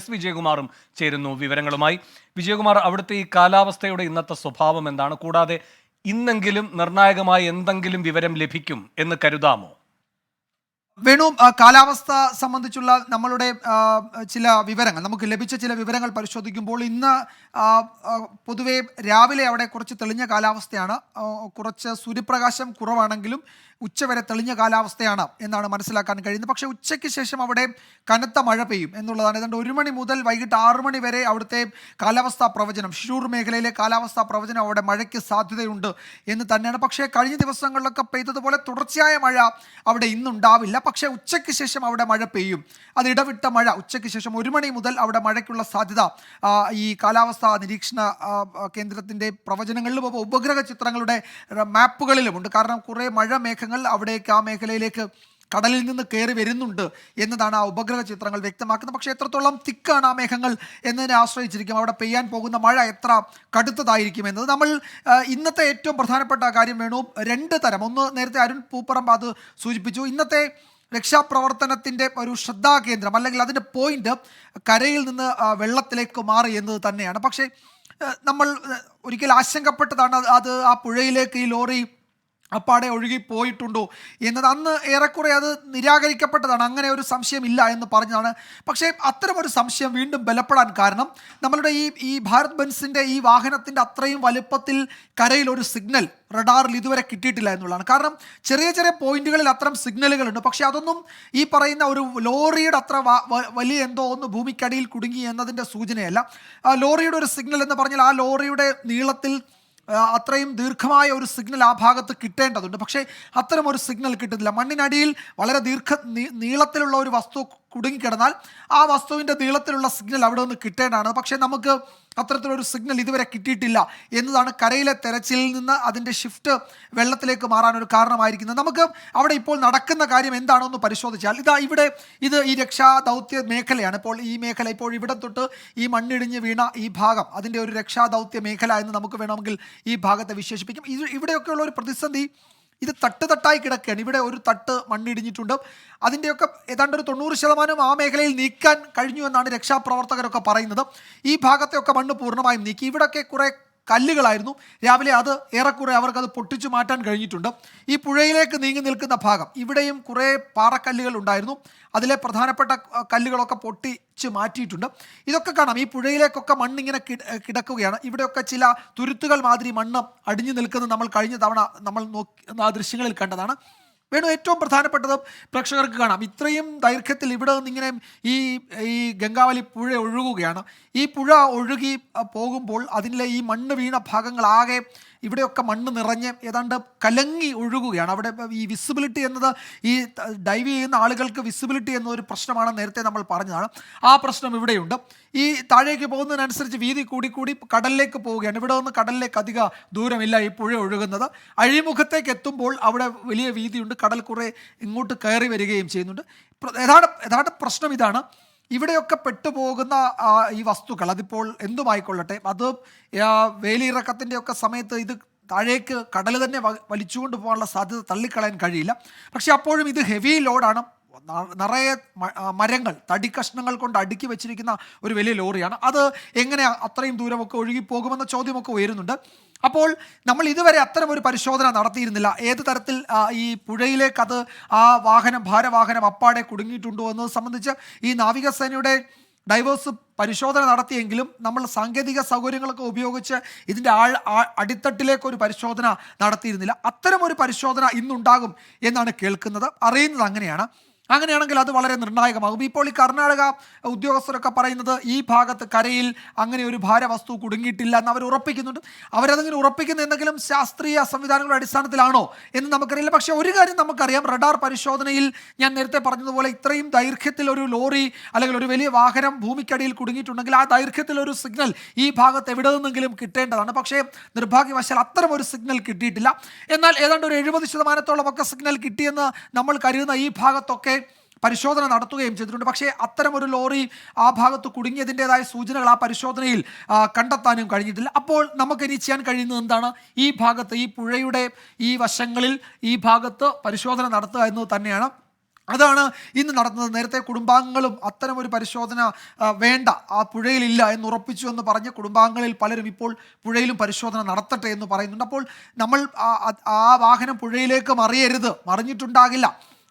S വിജയകുമാറും ചേരുന്നു വിവരങ്ങളുമായി. വിജയകുമാർ, അവിടുത്തെ ഈ കാലാവസ്ഥയുടെ ഇന്നത്തെ സ്വഭാവം എന്താണ്? കൂടാതെ ഇന്നെങ്കിലും നിർണായകമായി എന്തെങ്കിലും വിവരം ലഭിക്കും എന്ന് കരുതാമോ? വേണു, കാലാവസ്ഥ സംബന്ധിച്ചുള്ള നമ്മളുടെ ചില വിവരങ്ങൾ, നമുക്ക് ലഭിച്ച ചില വിവരങ്ങൾ പരിശോധിക്കുമ്പോൾ ഇന്ന് പൊതുവെ രാവിലെ അവിടെ കുറച്ച് തെളിഞ്ഞ കാലാവസ്ഥയാണ്. കുറച്ച് സൂര്യപ്രകാശം കുറവാണെങ്കിലും ഉച്ചവരെ തെളിഞ്ഞ കാലാവസ്ഥയാണ് എന്നാണ് മനസ്സിലാക്കാൻ കഴിയുന്നത്. പക്ഷേ ഉച്ചയ്ക്ക് ശേഷം അവിടെ കനത്ത മഴ പെയ്യും എന്നുള്ളതാണ്. ഏതാണ്ട് 1 മണി മുതൽ വൈകിട്ട് 6 മണി വരെ അവിടുത്തെ കാലാവസ്ഥാ പ്രവചനം, ഷിരൂർ മേഖലയിലെ കാലാവസ്ഥാ പ്രവചനം അവിടെ മഴയ്ക്ക് സാധ്യതയുണ്ട് എന്ന് തന്നെയാണ്. പക്ഷേ കഴിഞ്ഞ ദിവസങ്ങളിലൊക്കെ പെയ്തതുപോലെ തുടർച്ചയായ മഴ അവിടെ ഇന്നുണ്ടാവില്ല. പക്ഷേ ഉച്ചയ്ക്ക് ശേഷം അവിടെ മഴ പെയ്യും. അത് ഇടവിട്ട മഴ ഉച്ചയ്ക്ക് ശേഷം 1 മണി മുതൽ അവിടെ മഴയ്ക്കുള്ള സാധ്യത ഈ കാലാവസ്ഥാ നിരീക്ഷണ കേന്ദ്രത്തിൻ്റെ പ്രവചനങ്ങളിലും ഉപഗ്രഹ ചിത്രങ്ങളുടെ മാപ്പുകളിലുമുണ്ട്. കാരണം കുറേ മഴ മേഘങ്ങൾ അവിടേക്ക്, ആ മേഖലയിലേക്ക് കടലിൽ നിന്ന് കയറി വരുന്നുണ്ട് എന്നതാണ് ആ ഉപഗ്രഹ ചിത്രങ്ങൾ വ്യക്തമാക്കുന്നത്. പക്ഷേ എത്രത്തോളം തിക്കാണ് ആ മേഘങ്ങൾ എന്നതിനെ ആശ്രയിച്ചിരിക്കും അവിടെ പെയ്യാൻ പോകുന്ന മഴ എത്ര കടുത്തതായിരിക്കും എന്നത്. നമ്മൾ ഇന്നത്തെ ഏറ്റവും പ്രധാനപ്പെട്ട കാര്യം വേണു, 2 തരം. ഒന്ന്, നേരത്തെ അരുൺ പൂപ്പറമ്പ് അത് സൂചിപ്പിച്ചു, ഇന്നത്തെ രക്ഷാപ്രവർത്തനത്തിൻ്റെ ഒരു ശ്രദ്ധാകേന്ദ്രം അല്ലെങ്കിൽ അതിൻ്റെ പോയിന്റ് കരയിൽ നിന്ന് വെള്ളത്തിലേക്ക് മാറി എന്നത് തന്നെയാണ്. പക്ഷേ നമ്മൾ ഒരിക്കൽ ആശങ്കപ്പെട്ടതാണ് അത് ആ പുഴയിലേക്ക് ഈ ലോറി അപ്പാടെ ഒഴുകി പോയിട്ടുണ്ടോ എന്നത്. അന്ന് ഏറെക്കുറെ അത് നിരാകരിക്കപ്പെട്ടതാണ്, അങ്ങനെ ഒരു സംശയമില്ല എന്ന് പറഞ്ഞതാണ്. പക്ഷേ അത്തരമൊരു സംശയം വീണ്ടും ബലപ്പെടാൻ കാരണം നമ്മളുടെ ഈ ഭാരത് ബെൻസിൻ്റെ ഈ വാഹനത്തിൻ്റെ അത്രയും വലുപ്പത്തിൽ കരയിൽ ഒരു സിഗ്നൽ റഡാറിൽ ഇതുവരെ കിട്ടിയിട്ടില്ല എന്നുള്ളതാണ്. കാരണം ചെറിയ ചെറിയ പോയിന്റുകളിൽ അത്തരം സിഗ്നലുകളുണ്ട്, പക്ഷേ അതൊന്നും ഈ പറയുന്ന ഒരു ലോറിയുടെ അത്ര വലിയ എന്തോ ഒന്ന് ഭൂമിക്കടിയിൽ കുടുങ്ങി എന്നതിൻ്റെ സൂചനയല്ല. ലോറിയുടെ ഒരു സിഗ്നൽ എന്ന് പറഞ്ഞാൽ ആ ലോറിയുടെ നീളത്തിൽ അത്രയും ദീർഘമായ ഒരു സിഗ്നൽ ആ ഭാഗത്ത് കിട്ടേണ്ടതുണ്ട്. പക്ഷേ അത്തരം ഒരു സിഗ്നൽ കിട്ടുന്നില്ല. മണ്ണിനടിയിൽ വളരെ നീളത്തിലുള്ള ഒരു വസ്തു കുടുങ്ങിക്കിടന്നാൽ ആ വസ്തുവിൻ്റെ നീളത്തിലുള്ള സിഗ്നൽ അവിടെ നിന്ന് കിട്ടേണ്ടതാണ്. പക്ഷേ നമുക്ക് അത്തരത്തിലൊരു സിഗ്നൽ ഇതുവരെ കിട്ടിയിട്ടില്ല എന്നതാണ് കരയിലെ തെരച്ചിലിൽ നിന്ന് അതിൻ്റെ ഷിഫ്റ്റ് വെള്ളത്തിലേക്ക് മാറാനൊരു കാരണമായിരിക്കുന്നത്. നമുക്ക് അവിടെ ഇപ്പോൾ നടക്കുന്ന കാര്യം എന്താണെന്ന് പരിശോധിച്ചാൽ ഇത് ഈ രക്ഷാ ദൗത്യ മേഖലയാണ്. ഈ മേഖല ഇപ്പോൾ ഇവിടെ തൊട്ട് ഈ മണ്ണിടിഞ്ഞ് വീണ ഈ ഭാഗം അതിൻ്റെ ഒരു രക്ഷാ ദൗത്യ മേഖല എന്ന് നമുക്ക് വേണമെങ്കിൽ ഈ ഭാഗത്തെ വിശേഷിപ്പിക്കും. ഇവിടെയൊക്കെയുള്ള ഒരു പ്രതിസന്ധി, ഇത് തട്ടായി കിടക്കുകയാണ്. ഇവിടെ ഒരു തട്ട് മണ്ണിടിഞ്ഞിട്ടുണ്ട്. അതിൻ്റെയൊക്കെ ഏതാണ്ട് ഒരു 90% ആ മേഖലയിൽ നീക്കാൻ കഴിഞ്ഞു എന്നാണ് രക്ഷാപ്രവർത്തകരൊക്കെ പറയുന്നത്. ഈ ഭാഗത്തെയൊക്കെ മണ്ണ് പൂർണ്ണമായും നീക്കി. ഇവിടെയൊക്കെ കുറേ കല്ലുകളായിരുന്നു. രാവിലെ അത് ഏറെക്കുറെ അവർക്കത് പൊട്ടിച്ചു മാറ്റാൻ കഴിഞ്ഞിട്ടുണ്ട്. ഈ പുഴയിലേക്ക് നീങ്ങി നിൽക്കുന്ന ഭാഗം, ഇവിടെയും കുറേ പാറക്കല്ലുകൾ ഉണ്ടായിരുന്നു. അതിലെ പ്രധാനപ്പെട്ട കല്ലുകളൊക്കെ പൊട്ടിച്ച് മാറ്റിയിട്ടുണ്ട്. ഇതൊക്കെ കാണാം. ഈ പുഴയിലേക്കൊക്കെ മണ്ണിങ്ങനെ കിടക്കുകയാണ്. ഇവിടെയൊക്കെ ചില തുരുത്തുകൾ മാതിരി മണ്ണ് അടിഞ്ഞു നിൽക്കുന്നത് നമ്മൾ കഴിഞ്ഞ തവണ നമ്മൾ ആ ദൃശ്യങ്ങളിൽ കണ്ടതാണ്. വേണു, ഏറ്റവും പ്രധാനപ്പെട്ടത് പ്രേക്ഷകർക്ക് കാണാം, ഇത്രയും ദൈർഘ്യത്തിൽ ഇവിടെ നിന്നിങ്ങനെ ഈ ഗംഗാവലി പുഴ ഒഴുകുകയാണ്. ഈ പുഴ ഒഴുകി പോകുമ്പോൾ അതിലെ ഈ മണ്ണ് വീണ ഭാഗങ്ങളാകെ ഇവിടെയൊക്കെ മണ്ണ് നിറഞ്ഞ് ഏതാണ്ട് കലങ്ങി ഒഴുകുകയാണ്. അവിടെ ഈ വിസിബിലിറ്റി എന്നത്, ഈ ഡൈവ് ചെയ്യുന്ന ആളുകൾക്ക് വിസിബിലിറ്റി എന്നൊരു പ്രശ്നമാണ്, നേരത്തെ നമ്മൾ പറഞ്ഞതാണ്. ആ പ്രശ്നം ഇവിടെയുണ്ട്. ഈ താഴേക്ക് പോകുന്നതിനനുസരിച്ച് വീതി കൂടി കടലിലേക്ക് പോവുകയാണ്. ഇവിടെ നിന്ന് കടലിലേക്ക് അധിക ദൂരമില്ല ഈ പുഴ ഒഴുകുന്നത്. അഴിമുഖത്തേക്ക് എത്തുമ്പോൾ അവിടെ വലിയ വീതിയുണ്ട്, കടൽ കുറേ ഇങ്ങോട്ട് കയറി വരികയും ചെയ്യുന്നുണ്ട്. യഥാർത്ഥ പ്രശ്നം ഇതാണ്, ഇവിടെയൊക്കെ പെട്ടുപോകുന്ന ഈ വസ്തുക്കൾ, അതിപ്പോൾ എന്തുമായിക്കൊള്ളട്ടെ, അത് വേലിയിറക്കത്തിൻ്റെ ഒക്കെ സമയത്ത് ഇത് താഴേക്ക് കടൽ തന്നെ വലിച്ചുകൊണ്ട് പോകാനുള്ള സാധ്യത തള്ളിക്കളയാൻ കഴിയില്ല. പക്ഷേ അപ്പോഴും ഇത് ഹെവി ലോഡാണ്. നിറയെ മരങ്ങൾ, തടി കഷ്ണങ്ങൾ കൊണ്ട് അടുക്കി വെച്ചിരിക്കുന്ന ഒരു വലിയ ലോറിയാണ്. അത് എങ്ങനെ അത്രയും ദൂരമൊക്കെ ഒഴുകിപ്പോകുമെന്ന ചോദ്യമൊക്കെ ഉയരുന്നുണ്ട്. അപ്പോൾ നമ്മൾ ഇതുവരെ അത്തരം ഒരു പരിശോധന നടത്തിയിരുന്നില്ല. ഏത് തരത്തിൽ ഈ പുഴയിലേക്ക് ആ ഭാരവാഹനം അപ്പാടെ കുടുങ്ങിയിട്ടുണ്ടോ എന്നത് സംബന്ധിച്ച് ഈ നാവികസേനയുടെ ഡൈവേഴ്സ് പരിശോധന നടത്തിയെങ്കിലും നമ്മൾ സാങ്കേതിക സൗകര്യങ്ങളൊക്കെ ഉപയോഗിച്ച് ഇതിൻ്റെ അടിത്തട്ടിലേക്ക് ഒരു പരിശോധന നടത്തിയിരുന്നില്ല. അത്തരം ഒരു പരിശോധന ഇന്നുണ്ടാകും എന്നാണ് കേൾക്കുന്നത്, അറിയുന്നത് അങ്ങനെയാണ്. അങ്ങനെയാണെങ്കിൽ അത് വളരെ നിർണായകമാകും. ഇപ്പോൾ ഈ കർണാടക ഉദ്യോഗസ്ഥരൊക്കെ പറയുന്നത് ഈ ഭാഗത്ത് കരയിൽ അങ്ങനെ ഒരു ഭാരവസ്തു കുടുങ്ങിയിട്ടില്ല എന്ന് അവർ ഉറപ്പിക്കുന്നുണ്ട്. അവരതങ്ങനെ ഉറപ്പിക്കുന്ന എന്തെങ്കിലും ശാസ്ത്രീയ സംവിധാനങ്ങളുടെ അടിസ്ഥാനത്തിലാണോ എന്ന് നമുക്കറിയില്ല. പക്ഷേ ഒരു കാര്യം നമുക്കറിയാം, റഡാർ പരിശോധനയിൽ ഞാൻ നേരത്തെ പറഞ്ഞതുപോലെ ഇത്രയും ദൈർഘ്യത്തിൽ ഒരു ലോറി അല്ലെങ്കിൽ ഒരു വലിയ വാഹനം ഭൂമിക്കടിയിൽ കുടുങ്ങിയിട്ടുണ്ടെങ്കിൽ ആ ദൈർഘ്യത്തിൽ ഒരു സിഗ്നൽ ഈ ഭാഗത്ത് എവിടെ നിന്നെങ്കിലും കിട്ടേണ്ടതാണ്. പക്ഷേ നിർഭാഗ്യവശാൽ അത്തരം ഒരു സിഗ്നൽ കിട്ടിയിട്ടില്ല. എന്നാൽ ഏതാണ്ട് ഒരു 70% ഒക്കെ സിഗ്നൽ കിട്ടിയെന്ന് നമ്മൾ കരുതുന്ന ഈ ഭാഗത്തൊക്കെ പരിശോധന നടത്തുകയും ചെയ്തിട്ടുണ്ട്. പക്ഷേ അത്തരം ഒരു ലോറി ആ ഭാഗത്ത് കുടുങ്ങിയതിൻ്റെതായ സൂചനകൾ ആ പരിശോധനയിൽ കണ്ടെത്താനും കഴിഞ്ഞിട്ടില്ല. അപ്പോൾ നമുക്കിനി ചെയ്യാൻ കഴിയുന്നത് എന്താണ്? ഈ ഭാഗത്ത്, ഈ പുഴയുടെ ഈ വശങ്ങളിൽ ഈ ഭാഗത്ത് പരിശോധന നടത്തുക എന്നത് തന്നെയാണ്. അതാണ് ഇന്ന് നടന്നത്. നേരത്തെ കുടുംബാംഗങ്ങളും അത്തരമൊരു പരിശോധന വേണ്ട, ആ പുഴയിലില്ല എന്ന് ഉറപ്പിച്ചു എന്ന് പറഞ്ഞ് കുടുംബാംഗങ്ങളിൽ പലരും ഇപ്പോൾ പുഴയിലും പരിശോധന നടത്തട്ടെ എന്ന് പറയുന്നുണ്ട്. അപ്പോൾ നമ്മൾ ആ വാഹനം പുഴയിലേക്ക് മറിഞ്ഞിട്ടുണ്ടാകില്ല,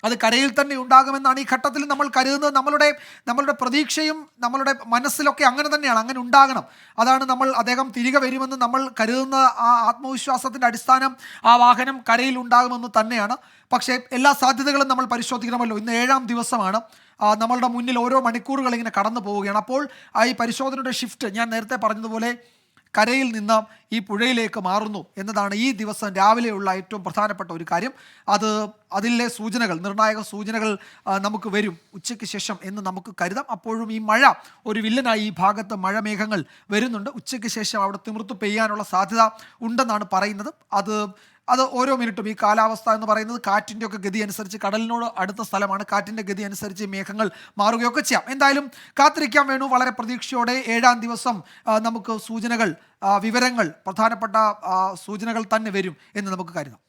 അത് കരയിൽ തന്നെ ഉണ്ടാകുമെന്നാണ് ഈ ഘട്ടത്തിൽ നമ്മൾ കരുതുന്നത്. നമ്മളുടെ പ്രതീക്ഷയും നമ്മളുടെ മനസ്സിലൊക്കെ അങ്ങനെ തന്നെയാണ്, അങ്ങനെ ഉണ്ടാകണം. അതാണ് അദ്ദേഹം തിരികെ വരുമെന്ന് നമ്മൾ കരുതുന്ന ആ ആത്മവിശ്വാസത്തിൻ്റെ അടിസ്ഥാനം ആ വാഹനം കരയിൽ ഉണ്ടാകുമെന്ന് തന്നെയാണ്. പക്ഷേ എല്ലാ സാധ്യതകളും നമ്മൾ പരിശോധിക്കണമല്ലോ. ഇന്ന് 7ാം ദിവസമാണ്. നമ്മളുടെ മുന്നിൽ ഓരോ മണിക്കൂറുകൾ ഇങ്ങനെ കടന്നു പോവുകയാണ്. അപ്പോൾ ഈ പരിശോധനയുടെ ഷിഫ്റ്റ് ഞാൻ നേരത്തെ പറഞ്ഞതുപോലെ കരയിൽ നിന്ന് ഈ പുഴയിലേക്ക് മാറുന്നു എന്നതാണ് ഈ ദിവസം രാവിലെയുള്ള ഏറ്റവും പ്രധാനപ്പെട്ട ഒരു കാര്യം. അതിലെ സൂചനകൾ, നിർണായക സൂചനകൾ നമുക്ക് വരും ഉച്ചയ്ക്ക് ശേഷം എന്ന് നമുക്ക് കരുതാം. അപ്പോഴും ഈ മഴ ഒരു വില്ലനായി ഈ ഭാഗത്ത് മഴമേഘങ്ങൾ വരുന്നുണ്ട്. ഉച്ചയ്ക്ക് ശേഷം അവിടെ തിമിർത്തു പെയ്യാനുള്ള സാധ്യത ഉണ്ടെന്നാണ് പറയുന്നത്. അത് ഓരോ മിനിറ്റും ഈ കാലാവസ്ഥ എന്ന് പറയുന്നത് കാറ്റിൻ്റെ ഒക്കെ ഗതി അനുസരിച്ച്, കടലിനോട് അടുത്ത സ്ഥലമാണ്, കാറ്റിൻ്റെ ഗതി അനുസരിച്ച് മേഘങ്ങൾ മാറുകയൊക്കെ ചെയ്യാം. എന്തായാലും കാത്തിരിക്കാൻ വേണു. വളരെ പ്രതീക്ഷയോടെ 7ാം ദിവസം നമുക്ക് സൂചനകൾ, വിവരങ്ങൾ, പ്രധാനപ്പെട്ട സൂചനകൾ തന്നെ വരും എന്ന് നമുക്ക് കരുതാം.